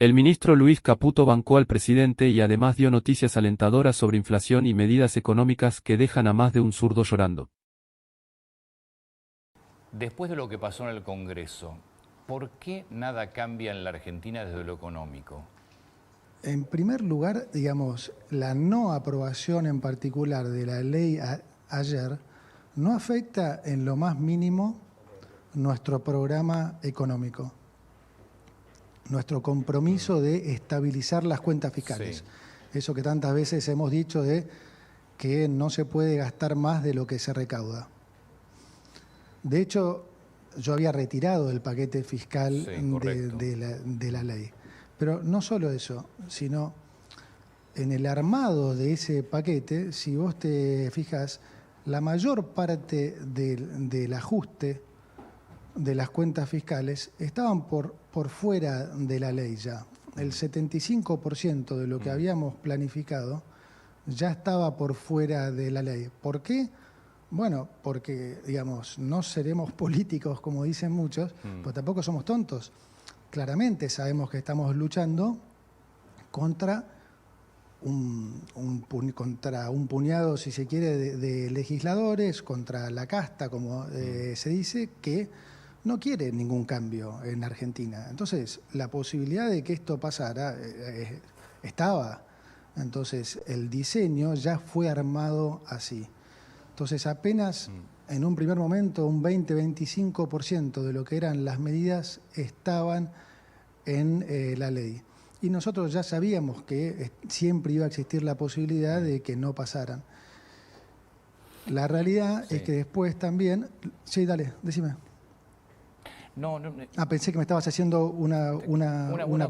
El ministro Luis Caputo bancó al presidente y además dio noticias alentadoras sobre inflación y medidas económicas que dejan a más de un zurdo llorando. Después de lo que pasó en el Congreso, ¿por qué nada cambia en la Argentina desde lo económico? En primer lugar, digamos, la no aprobación en particular de la ley ayer no afecta en lo más mínimo nuestro programa económico, nuestro compromiso de estabilizar las cuentas fiscales. Sí. Eso que tantas veces hemos dicho de que no se puede gastar más de lo que se recauda. De hecho, yo había retirado el paquete fiscal de la ley. Pero no solo eso, sino en el armado de ese paquete, si vos te fijas, la mayor parte del ajuste de las cuentas fiscales estaban por fuera de la ley ya. El 75% de lo que habíamos planificado ya estaba por fuera de la ley. ¿Por qué? Bueno, porque, digamos, no seremos políticos, como dicen muchos, pero tampoco somos tontos. Claramente sabemos que estamos luchando contra contra un puñado, si se quiere, de legisladores, contra la casta, como se dice, que no quiere ningún cambio en Argentina. Entonces, la posibilidad de que esto pasara estaba. Entonces, el diseño ya fue armado así. Entonces, apenas en un primer momento, un 20-25% de lo que eran las medidas estaban en la ley. Y nosotros ya sabíamos que siempre iba a existir la posibilidad de que no pasaran. La realidad es que después también... Sí, dale, decime. Pensé que me estabas haciendo una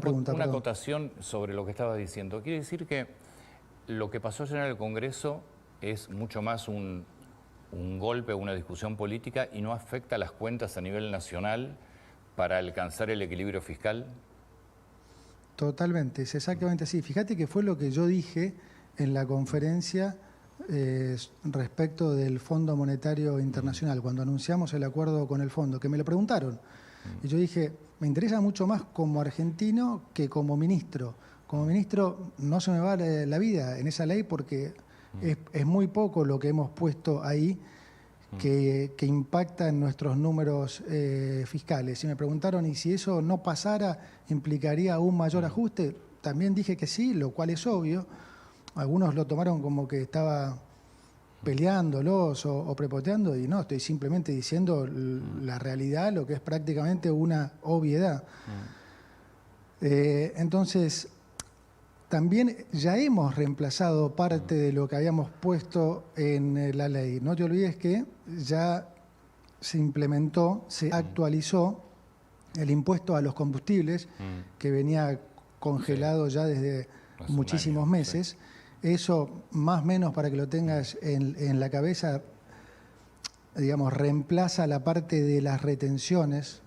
pregunta. Una acotación sobre lo que estabas diciendo. Quiere decir que lo que pasó ayer en el Congreso es mucho más un golpe, una discusión política y no afecta las cuentas a nivel nacional para alcanzar el equilibrio fiscal. Totalmente, es exactamente así. Fíjate que fue lo que yo dije en la conferencia respecto del Fondo Monetario Internacional, cuando anunciamos el acuerdo con el fondo, que me lo preguntaron. Y yo dije, me interesa mucho más como argentino que como ministro. Como ministro no se me va la vida en esa ley porque es muy poco lo que hemos puesto ahí que impacta en nuestros números fiscales. Y me preguntaron, ¿y si eso no pasara, implicaría un mayor ajuste? También dije que sí, lo cual es obvio. Algunos lo tomaron como que estaba peleándolos o prepoteando, y no, estoy simplemente diciendo la realidad, lo que es prácticamente una obviedad. Entonces, también ya hemos reemplazado parte de lo que habíamos puesto en la ley. No te olvides que ya se implementó, se actualizó el impuesto a los combustibles, que venía congelado ya desde muchísimos meses. Eso, más o menos, para que lo tengas en la cabeza, digamos, reemplaza la parte de las retenciones.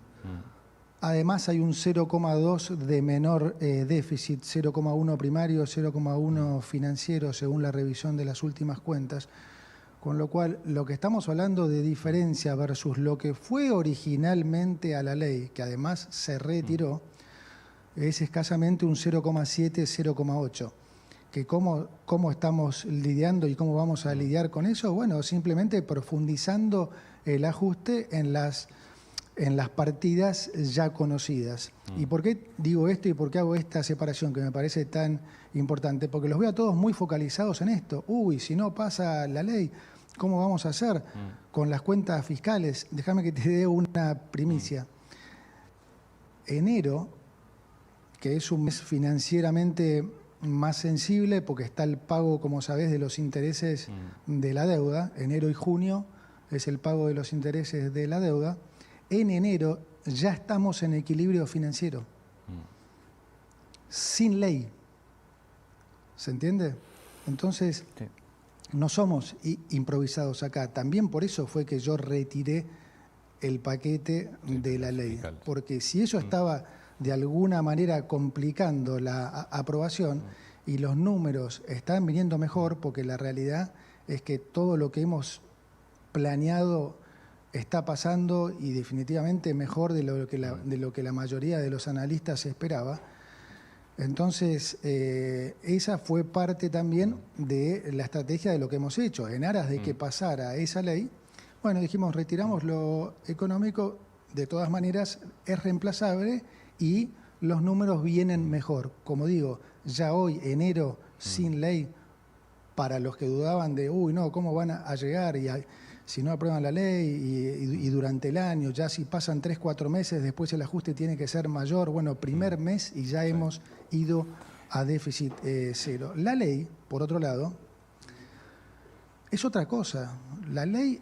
Además hay un 0,2 de menor déficit, 0,1 primario, 0,1 financiero, según la revisión de las últimas cuentas. Con lo cual, lo que estamos hablando de diferencia versus lo que fue originalmente a la ley, que además se retiró, es escasamente un 0,7, 0,8. Que ¿Cómo estamos lidiando y cómo vamos a lidiar con eso? Bueno, simplemente profundizando el ajuste en las partidas ya conocidas. ¿Y por qué digo esto y por qué hago esta separación que me parece tan importante? Porque los veo a todos muy focalizados en esto. Uy, si no pasa la ley, ¿cómo vamos a hacer con las cuentas fiscales? Déjame que te dé una primicia. Enero, que es un mes financieramente más sensible porque está el pago, como sabés, de los intereses de la deuda. Enero y junio es el pago de los intereses de la deuda. En enero ya estamos en equilibrio financiero, sin ley. ¿Se entiende? Entonces, no somos improvisados acá. También por eso fue que yo retiré el paquete de la ley. Porque si eso estaba de alguna manera complicando la aprobación y los números están viniendo mejor, porque la realidad es que todo lo que hemos planeado está pasando y definitivamente mejor de lo que la mayoría de los analistas esperaba. Entonces, esa fue parte también de la estrategia de lo que hemos hecho. En aras de que pasara esa ley, bueno, dijimos, retiramos lo económico, de todas maneras es reemplazable y los números vienen mejor. Como digo, ya hoy, enero, sin ley, para los que dudaban de, uy, no, ¿cómo van a llegar? Si no aprueban la ley y durante el año, ya si pasan 3, 4 meses, después el ajuste tiene que ser mayor. Bueno, primer mes y ya hemos ido a déficit cero. La ley, por otro lado, es otra cosa. La ley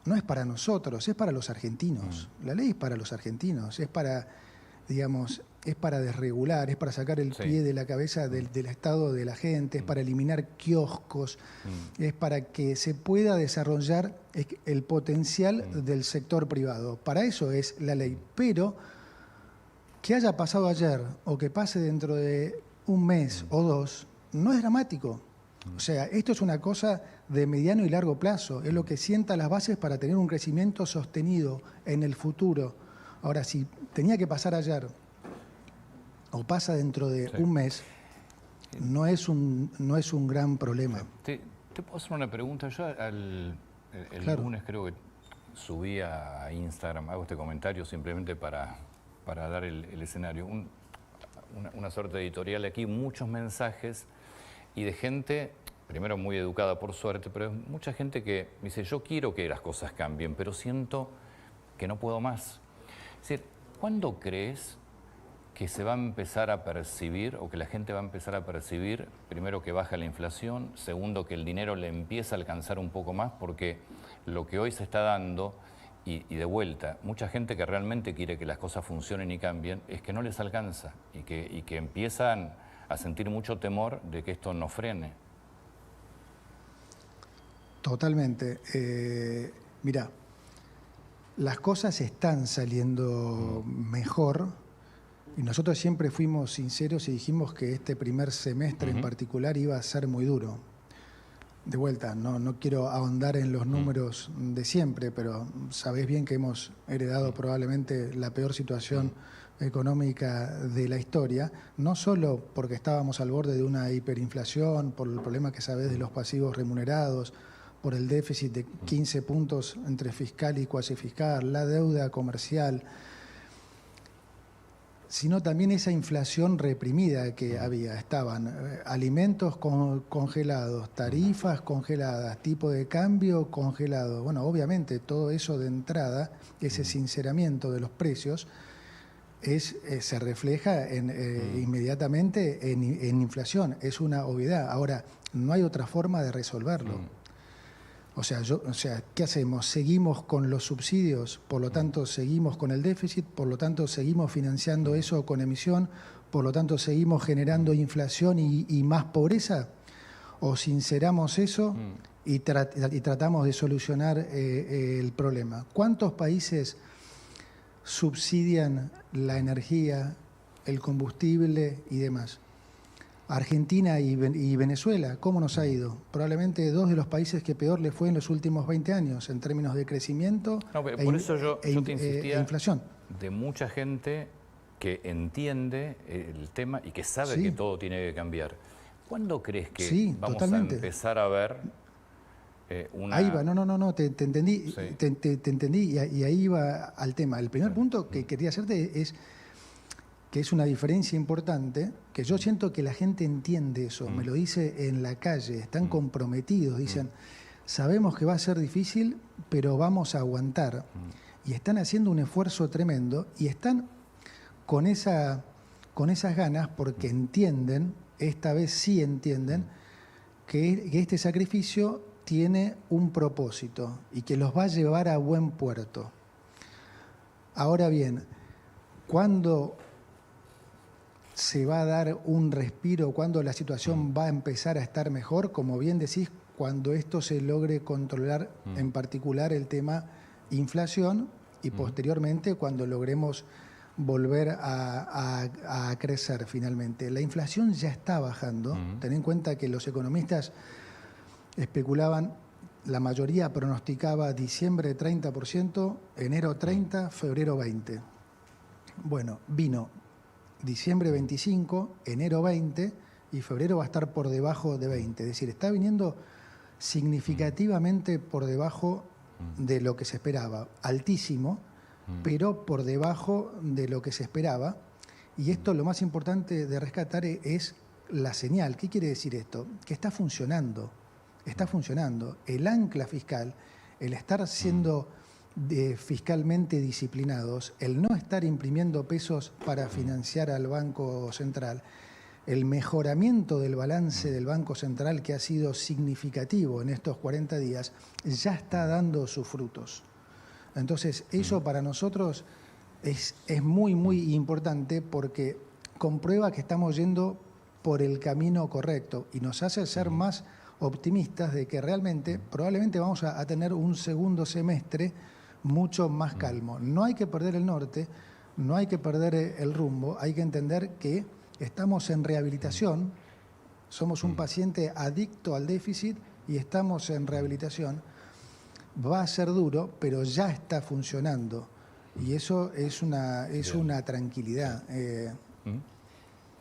no es para nosotros, es para los argentinos. La ley es para los argentinos, es para, digamos, es para desregular, es para sacar el pie de la cabeza del estado de la gente, es para eliminar kioscos, es para que se pueda desarrollar el potencial del sector privado. Para eso es la ley. Pero que haya pasado ayer o que pase dentro de un mes o dos, no es dramático. O sea, esto es una cosa de mediano y largo plazo, es lo que sienta las bases para tener un crecimiento sostenido en el futuro. Ahora, si tenía que pasar ayer o pasa dentro de un mes, no es un gran problema. Te puedo hacer una pregunta. Yo el lunes creo que subí a Instagram, hago este comentario simplemente para dar el escenario. Una suerte editorial aquí, muchos mensajes y de gente, primero muy educada por suerte, pero mucha gente que me dice, yo quiero que las cosas cambien, pero siento que no puedo más. Es decir, ¿cuándo crees que se va a empezar a percibir, o que la gente va a empezar a percibir, primero que baja la inflación, segundo que el dinero le empieza a alcanzar un poco más, porque lo que hoy se está dando, y de vuelta, mucha gente que realmente quiere que las cosas funcionen y cambien, es que no les alcanza y que empiezan a sentir mucho temor de que esto no frene? Totalmente. Mirá, las cosas están saliendo mejor y nosotros siempre fuimos sinceros y dijimos que este primer semestre en particular iba a ser muy duro. De vuelta, no quiero ahondar en los números de siempre, pero sabés bien que hemos heredado probablemente la peor situación económica de la historia, no solo porque estábamos al borde de una hiperinflación, por el problema que sabés de los pasivos remunerados, por el déficit de 15 puntos entre fiscal y cuasi fiscal, la deuda comercial, sino también esa inflación reprimida que había. Estaban alimentos congelados, tarifas congeladas, tipo de cambio congelado. Bueno, obviamente todo eso de entrada, ese sinceramiento de los precios, se refleja inmediatamente en inflación. Es una obviedad. Ahora, no hay otra forma de resolverlo. O sea, ¿qué hacemos? ¿Seguimos con los subsidios? Por lo tanto, seguimos con el déficit, por lo tanto, seguimos financiando eso con emisión, por lo tanto, seguimos generando inflación y más pobreza. ¿O sinceramos eso y tratamos de solucionar el problema? ¿Cuántos países subsidian la energía, el combustible y demás? Argentina y Venezuela, ¿cómo nos ha ido? Probablemente dos de los países que peor le fue en los últimos 20 años en términos de crecimiento por eso yo te insistía, inflación. De mucha gente que entiende el tema y que sabe que todo tiene que cambiar. ¿Cuándo crees que vamos a empezar a ver una...? Ahí va, no, te entendí, te entendí y ahí va al tema. El primer punto que quería hacerte es que es una diferencia importante, que yo siento que la gente entiende eso, me lo dice en la calle, están comprometidos, dicen, sabemos que va a ser difícil, pero vamos a aguantar. Y están haciendo un esfuerzo tremendo y están con esas ganas porque entienden, esta vez sí entienden, que este sacrificio tiene un propósito y que los va a llevar a buen puerto. Ahora bien, ¿cuándo se va a dar un respiro, cuando la situación va a empezar a estar mejor? Como bien decís, cuando esto se logre controlar, en particular el tema inflación, y posteriormente cuando logremos volver a crecer finalmente. La inflación ya está bajando. Ten en cuenta que los economistas especulaban, la mayoría pronosticaba diciembre 30%, enero 30%, febrero 20%. Bueno, vino diciembre 25, enero 20 y febrero va a estar por debajo de 20. Es decir, está viniendo significativamente por debajo de lo que se esperaba. Altísimo, pero por debajo de lo que se esperaba. Y esto, lo más importante de rescatar es la señal. ¿Qué quiere decir esto? Que está funcionando. Está funcionando. El ancla fiscal, el estar siendo fiscalmente disciplinados, el no estar imprimiendo pesos para financiar al Banco Central, el mejoramiento del balance del Banco Central, que ha sido significativo en estos 40 días, ya está dando sus frutos. Entonces, eso para nosotros es muy, muy importante, porque comprueba que estamos yendo por el camino correcto y nos hace ser más optimistas de que realmente, probablemente vamos a tener un segundo semestre mucho más calmo. No hay que perder el norte, no hay que perder el rumbo, hay que entender que estamos en rehabilitación, somos un paciente adicto al déficit y estamos en rehabilitación. Va a ser duro, pero ya está funcionando y eso es una tranquilidad.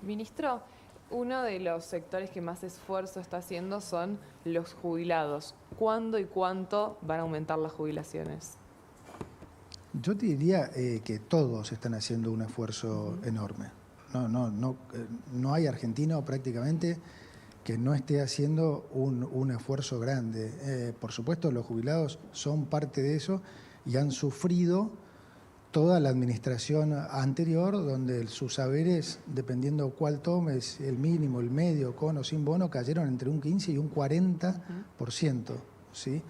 Ministro, uno de los sectores que más esfuerzo está haciendo son los jubilados. ¿Cuándo y cuánto van a aumentar las jubilaciones? Yo te diría que todos están haciendo un esfuerzo enorme. No hay argentino prácticamente que no esté haciendo un esfuerzo grande. Por supuesto, los jubilados son parte de eso y han sufrido toda la administración anterior, donde sus saberes, dependiendo cuál tomes, el mínimo, el medio, con o sin bono, cayeron entre un 15 y un 40%. ¿Sí?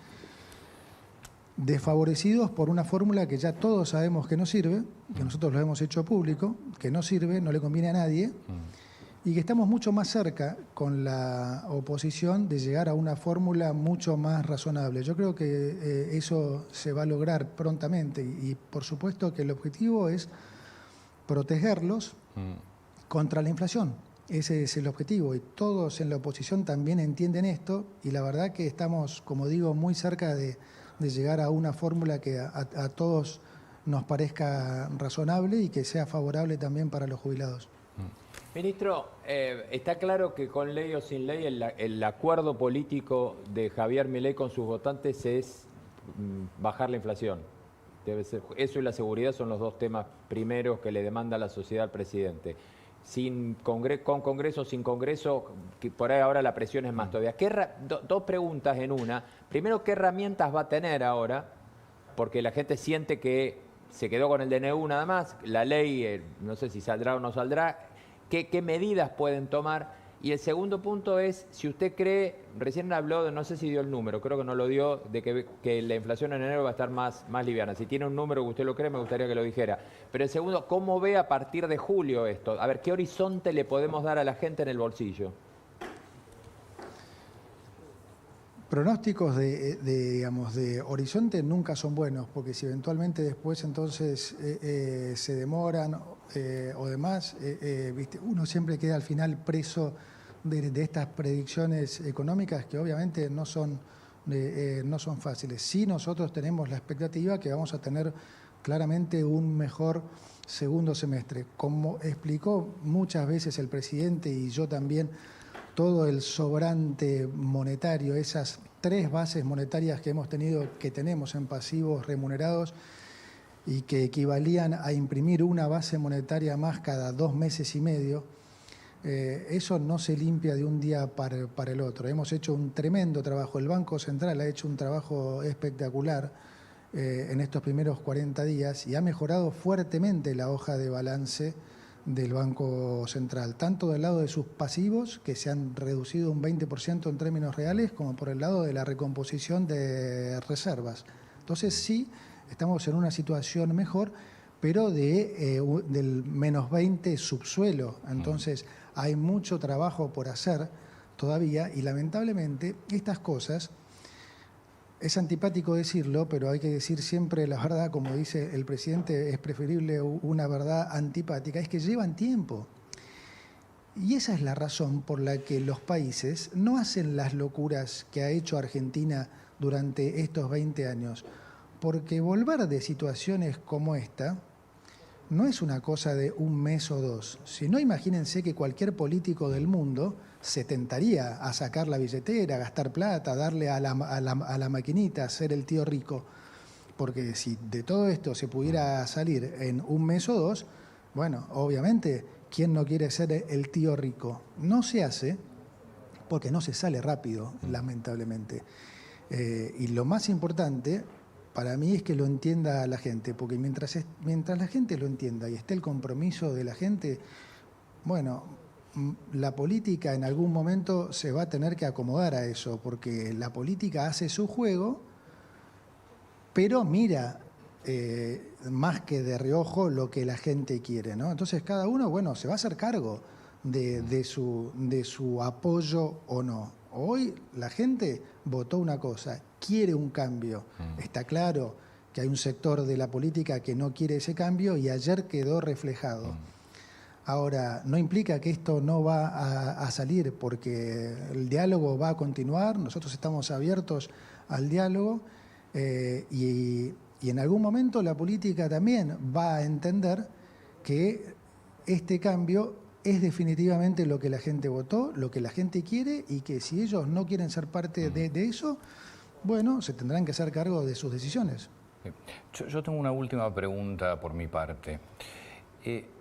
Desfavorecidos por una fórmula que ya todos sabemos que no sirve, que nosotros lo hemos hecho público, que no sirve, no le conviene a nadie, y que estamos mucho más cerca con la oposición de llegar a una fórmula mucho más razonable. Yo creo que eso se va a lograr prontamente y por supuesto que el objetivo es protegerlos contra la inflación. Ese es el objetivo y todos en la oposición también entienden esto y la verdad que estamos, como digo, muy cerca de llegar a una fórmula que a todos nos parezca razonable y que sea favorable también para los jubilados. Ministro, está claro que con ley o sin ley el acuerdo político de Javier Milei con sus votantes es bajar la inflación. Debe ser, eso y la seguridad son los dos temas primeros que le demanda la sociedad al presidente. Con Congreso, sin Congreso, que por ahí ahora la presión es más todavía. Dos preguntas en una. Primero, ¿qué herramientas va a tener ahora? Porque la gente siente que se quedó con el DNU nada más. La ley, no sé si saldrá o no saldrá. ¿Qué medidas pueden tomar? Y el segundo punto es, si usted cree, recién habló de, no sé si dio el número, creo que no lo dio, de que la inflación en enero va a estar más liviana. Si tiene un número que usted lo cree, me gustaría que lo dijera. Pero el segundo, ¿cómo ve a partir de julio esto? A ver, ¿qué horizonte le podemos dar a la gente en el bolsillo? Pronósticos de horizonte nunca son buenos, porque si eventualmente después entonces se demoran o demás, uno siempre queda al final preso de estas predicciones económicas que obviamente no son fáciles. Sí, nosotros tenemos la expectativa que vamos a tener claramente un mejor segundo semestre. Como explicó muchas veces el presidente y yo también, todo el sobrante monetario, esas 3 bases monetarias que tenemos en pasivos remunerados y que equivalían a imprimir una base monetaria más cada 2 meses y medio, eso no se limpia de un día para el otro. Hemos hecho un tremendo trabajo, el Banco Central ha hecho un trabajo espectacular en estos primeros 40 días y ha mejorado fuertemente la hoja de balance del Banco Central, tanto del lado de sus pasivos, que se han reducido un 20% en términos reales, como por el lado de la recomposición de reservas. Entonces sí, estamos en una situación mejor, pero del menos 20 subsuelo. Entonces hay mucho trabajo por hacer todavía y lamentablemente estas cosas, es antipático decirlo, pero hay que decir siempre la verdad, como dice el presidente, es preferible una verdad antipática, es que llevan tiempo. Y esa es la razón por la que los países no hacen las locuras que ha hecho Argentina durante estos 20 años, porque volver de situaciones como esta no es una cosa de un mes o dos. Si no, imagínense que cualquier político del mundo se tentaría a sacar la billetera, a gastar plata, a darle a la maquinita, a ser el tío rico. Porque si de todo esto se pudiera salir en un mes o dos, bueno, obviamente, ¿quién no quiere ser el tío rico? No se hace porque no se sale rápido, lamentablemente. Y lo más importante para mí es que lo entienda la gente, porque mientras la gente lo entienda y esté el compromiso de la gente, bueno, la política en algún momento se va a tener que acomodar a eso, porque la política hace su juego, pero mira más que de reojo lo que la gente quiere, ¿no? Entonces cada uno, bueno, se va a hacer cargo de su apoyo o no. Hoy la gente votó una cosa, quiere un cambio. Está claro que hay un sector de la política que no quiere ese cambio y ayer quedó reflejado. Ahora, no implica que esto no va a salir, porque el diálogo va a continuar, nosotros estamos abiertos al diálogo y en algún momento la política también va a entender que este cambio es definitivamente lo que la gente votó, lo que la gente quiere, y que si ellos no quieren ser parte de eso, bueno, se tendrán que hacer cargo de sus decisiones. Yo tengo una última pregunta por mi parte.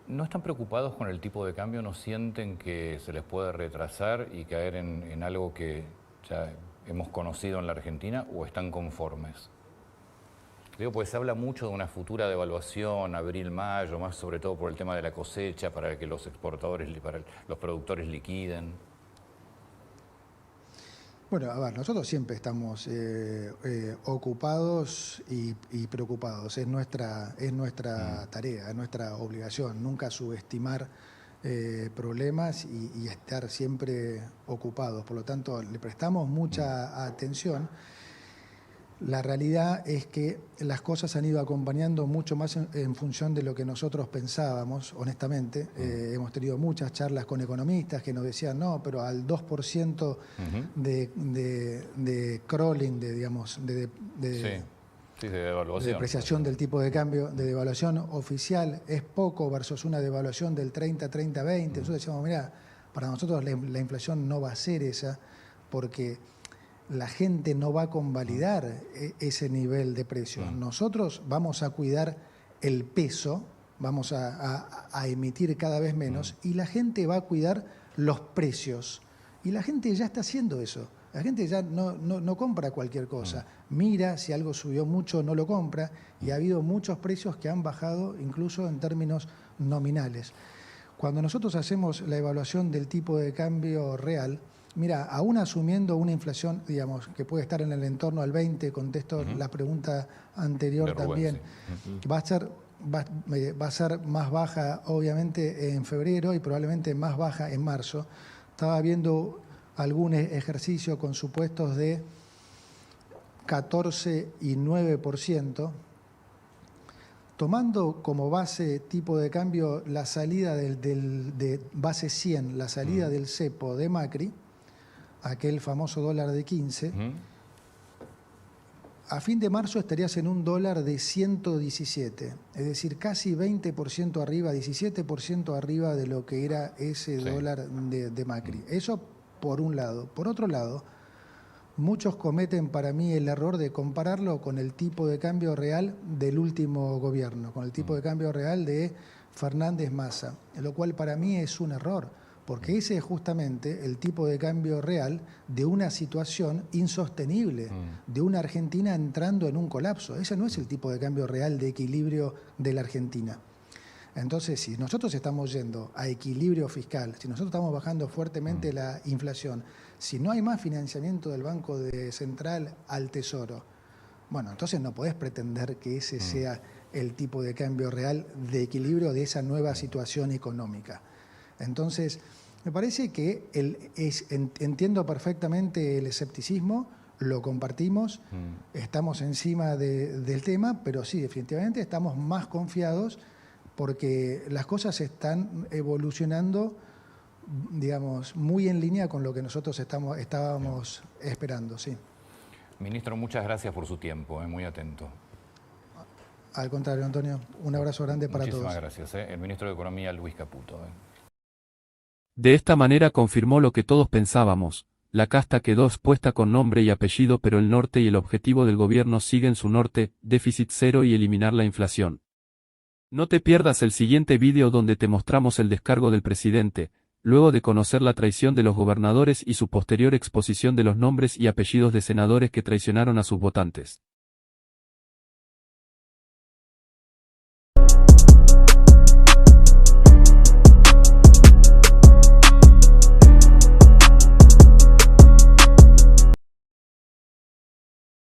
¿No están preocupados con el tipo de cambio? ¿No sienten que se les puede retrasar y caer en algo que ya hemos conocido en la Argentina, o están conformes? Digo, pues se habla mucho de una futura devaluación, abril-mayo, más sobre todo por el tema de la cosecha, para que los exportadores, para los productores liquiden. Bueno, a ver, nosotros siempre estamos ocupados y preocupados. Es nuestra tarea, es nuestra obligación, nunca subestimar problemas y estar siempre ocupados. Por lo tanto, le prestamos mucha atención. La realidad es que las cosas han ido acompañando mucho más en función de lo que nosotros pensábamos, honestamente. Hemos tenido muchas charlas con economistas que nos decían, no, pero al 2% de crawling, de depreciación del tipo de cambio, de devaluación oficial, es poco versus una devaluación del 30-30-20. Nosotros decíamos, mira, para nosotros la inflación no va a ser esa, porque la gente no va a convalidar ese nivel de precios. Nosotros vamos a cuidar el peso, vamos a emitir cada vez menos, y la gente va a cuidar los precios. Y la gente ya está haciendo eso. La gente ya no compra cualquier cosa. Mira, si algo subió mucho, no lo compra, y ha habido muchos precios que han bajado, incluso en términos nominales. Cuando nosotros hacemos la evaluación del tipo de cambio real, mira, aún asumiendo una inflación, digamos, que puede estar en el entorno al 20, contesto la pregunta anterior también, va a ser más baja, obviamente, en febrero y probablemente más baja en marzo. Estaba viendo algún ejercicio con supuestos de 14 y 9%, tomando como base tipo de cambio la salida de base 100, la salida del cepo de Macri, aquel famoso dólar de 15, a fin de marzo estarías en un dólar de 117, es decir, casi 20% arriba, 17% arriba de lo que era ese dólar de Macri. Eso por un lado. Por otro lado, muchos cometen para mí el error de compararlo con el tipo de cambio real del último gobierno, con el tipo de cambio real de Fernández Massa, lo cual para mí es un error, porque ese es justamente el tipo de cambio real de una situación insostenible, de una Argentina entrando en un colapso. Ese no es el tipo de cambio real de equilibrio de la Argentina. Entonces, si nosotros estamos yendo a equilibrio fiscal, si nosotros estamos bajando fuertemente la inflación, si no hay más financiamiento del Banco Central al Tesoro, bueno, entonces no podés pretender que ese sea el tipo de cambio real de equilibrio de esa nueva situación económica. Entonces, me parece que entiendo perfectamente el escepticismo, lo compartimos, estamos encima del tema, pero sí, definitivamente estamos más confiados porque las cosas están evolucionando, digamos, muy en línea con lo que nosotros estábamos esperando, sí. Ministro, muchas gracias por su tiempo, muy atento. Al contrario, Antonio, un abrazo grande para Muchísimas todos. gracias. El ministro de Economía, Luis Caputo. De esta manera confirmó lo que todos pensábamos. La casta quedó expuesta con nombre y apellido, pero el norte y el objetivo del gobierno siguen su norte, déficit cero y eliminar la inflación. No te pierdas el siguiente vídeo donde te mostramos el descargo del presidente, luego de conocer la traición de los gobernadores y su posterior exposición de los nombres y apellidos de senadores que traicionaron a sus votantes.